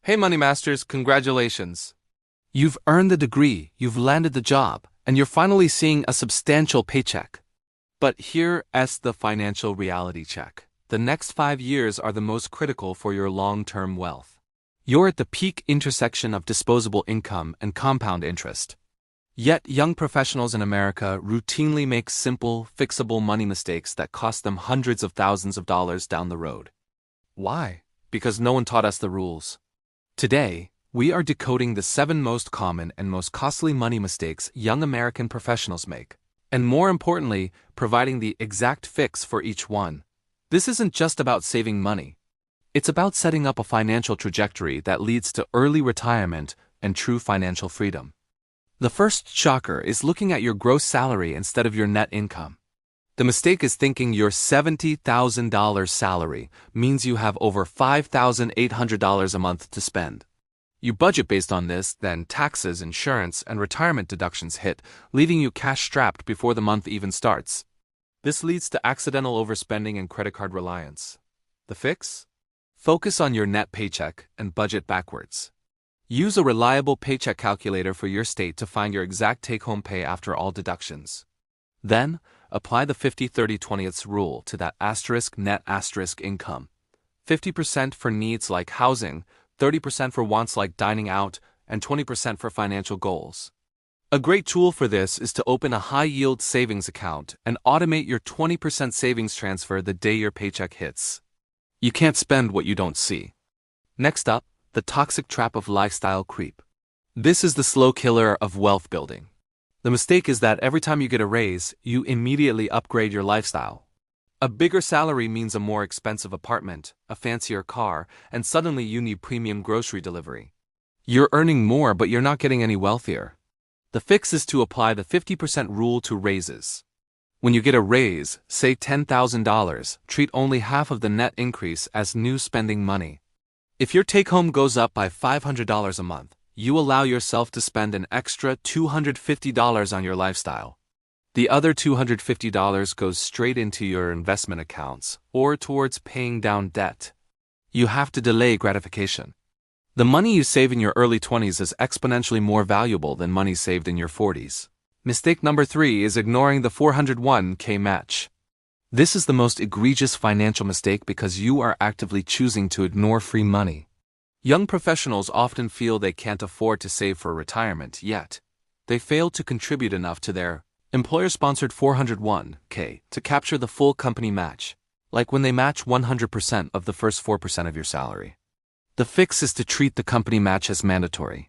Hey Money Masters, congratulations! You've earned the degree, you've landed the job, and you're finally seeing a substantial paycheck. But here's the financial reality check. The next 5 years are the most critical for your long-term wealth. You're at the peak intersection of disposable income and compound interest. Yet young professionals in America routinely make simple, fixable money mistakes that cost them hundreds of thousands of dollars down the road. Why? Because no one taught us the rules. Today, we are decoding the 7 most common and most costly money mistakes young American professionals make, and more importantly, providing the exact fix for each one. This isn't just about saving money. It's about setting up a financial trajectory that leads to early retirement and true financial freedom. The first shocker is looking at your gross salary instead of your net income. The mistake is thinking your $70,000 salary means you have over $5,800 a month to spend. You budget based on this, then taxes, insurance, and retirement deductions hit, leaving you cash-strapped before the month even starts. This leads to accidental overspending and credit card reliance. The fix? Focus on your net paycheck and budget backwards. Use a reliable paycheck calculator for your state to find your exact take-home pay after all deductions. Then, apply the 50-30-20 rule to that net income. 50% for needs like housing, 30% for wants like dining out, and 20% for financial goals. A great tool for this is to open a high-yield savings account and automate your 20% savings transfer the day your paycheck hits. You can't spend what you don't see. Next up, the toxic trap of lifestyle creep. This is the slow killer of wealth building. The mistake is that every time you get a raise, you immediately upgrade your lifestyle. A bigger salary means a more expensive apartment, a fancier car, and suddenly you need premium grocery delivery. You're earning more, but you're not getting any wealthier. The fix is to apply the 50% rule to raises. When you get a raise, say $10,000, treat only half of the net increase as new spending money. If your take-home goes up by $500 a month, you allow yourself to spend an extra $250 on your lifestyle. The other $250 goes straight into your investment accounts or towards paying down debt. You have to delay gratification. The money you save in your early 20s is exponentially more valuable than money saved in your 40s. Mistake number 3 is ignoring the 401k match. This is the most egregious financial mistake because you are actively choosing to ignore free money. Young professionals often feel they can't afford to save for retirement, yet they fail to contribute enough to their employer-sponsored 401k to capture the full company match, like when they match 100% of the first 4% of your salary. The fix is to treat the company match as mandatory.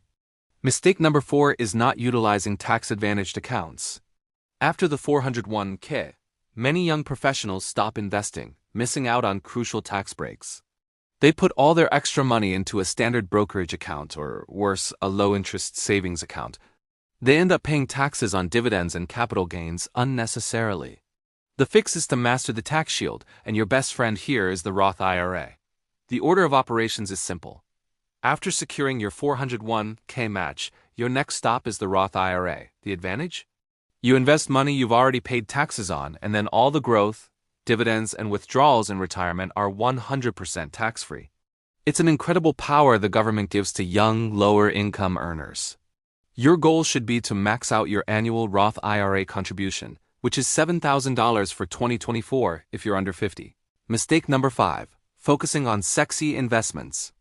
Mistake number 4 is not utilizing tax-advantaged accounts. After the 401k, many young professionals stop investing, missing out on crucial tax breaks. They put all their extra money into a standard brokerage account, or worse, a low-interest savings account. They end up paying taxes on dividends and capital gains unnecessarily. The fix is to master the tax shield, and your best friend here is the Roth IRA. The order of operations is simple. After securing your 401k match, your next stop is the Roth IRA. The advantage? You invest money you've already paid taxes on, and then all the growth, dividends, and withdrawals in retirement are 100% tax-free. It's an incredible power the government gives to young, lower-income earners. Your goal should be to max out your annual Roth IRA contribution, which is $7,000 for 2024 if you're under 50. Mistake number 5, focusing on sexy investments.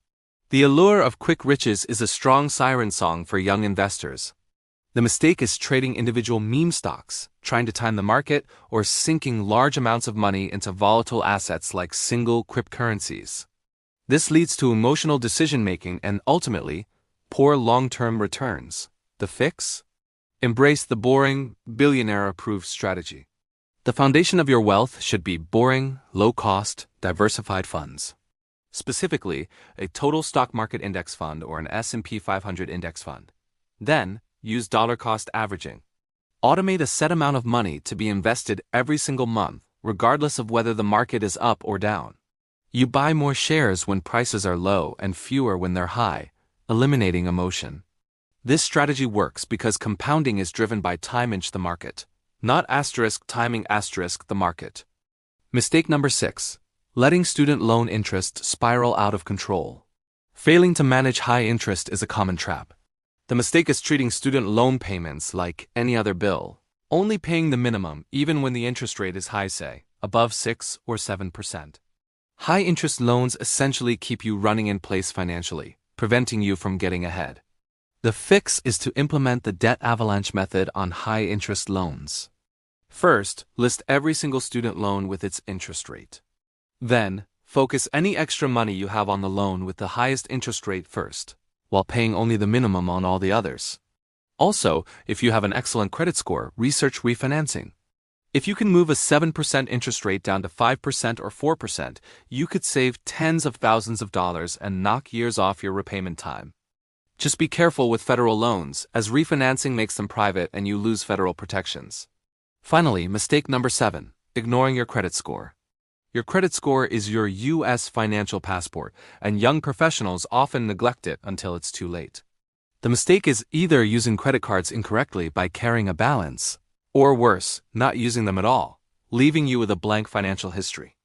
The allure of quick riches is a strong siren song for young investors. The mistake is trading individual meme stocks, trying to time the market, or sinking large amounts of money into volatile assets like single cryptocurrencies. This leads to emotional decision-making and, ultimately, poor long-term returns. The fix? Embrace the boring, billionaire-approved strategy. The foundation of your wealth should be boring, low-cost, diversified funds. Specifically, a total stock market index fund or an S&P 500 index fund. Then, use dollar-cost averaging. Automate a set amount of money to be invested every single month, regardless of whether the market is up or down. You buy more shares when prices are low and fewer when they're high, eliminating emotion. This strategy works because compounding is driven by timing the market, not timing the market. Mistake number 6. Letting student loan interest spiral out of control. Failing to manage high interest is a common trap. The mistake is treating student loan payments like any other bill, only paying the minimum even when the interest rate is high, say, above 6 or 7%. High interest loans essentially keep you running in place financially, preventing you from getting ahead. The fix is to implement the debt avalanche method on high interest loans. First, list every single student loan with its interest rate. Then, focus any extra money you have on the loan with the highest interest rate first, while paying only the minimum on all the others. Also, if you have an excellent credit score, research refinancing. If you can move a 7% interest rate down to 5% or 4%, you could save tens of thousands of dollars and knock years off your repayment time. Just be careful with federal loans, as refinancing makes them private and you lose federal protections. Finally, mistake number 7, ignoring your credit score. Your credit score is your U.S. financial passport, and young professionals often neglect it until it's too late. The mistake is either using credit cards incorrectly by carrying a balance, or worse, not using them at all, leaving you with a blank financial history.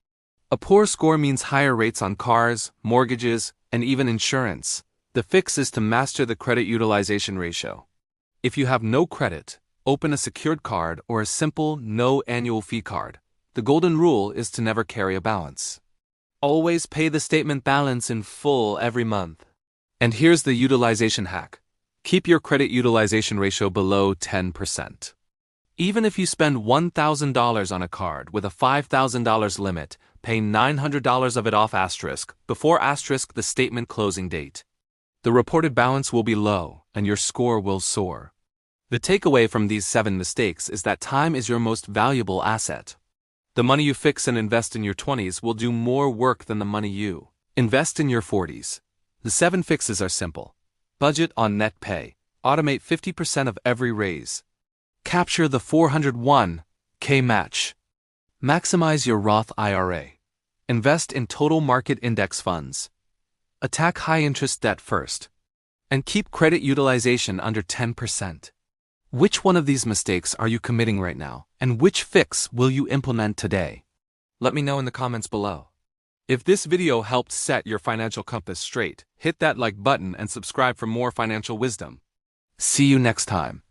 A poor score means higher rates on cars, mortgages, and even insurance. The fix is to master the credit utilization ratio. If you have no credit, open a secured card or a simple, no annual fee card. The golden rule is to never carry a balance. Always pay the statement balance in full every month. And here's the utilization hack. Keep your credit utilization ratio below 10%. Even if you spend $1,000 on a card with a $5,000 limit, pay $900 of it off before the statement closing date. The reported balance will be low, and your score will soar. The takeaway from these 7 mistakes is that time is your most valuable asset. The money you fix and invest in your 20s will do more work than the money you invest in your 40s. The 7 fixes are simple. Budget on net pay. Automate 50% of every raise. Capture the 401k match. Maximize your Roth IRA. Invest in total market index funds. Attack high-interest debt first. And keep credit utilization under 10%. Which one of these mistakes are you committing right now, and which fix will you implement today? Let me know in the comments below. If this video helped set your financial compass straight, hit that like button and subscribe for more financial wisdom. See you next time.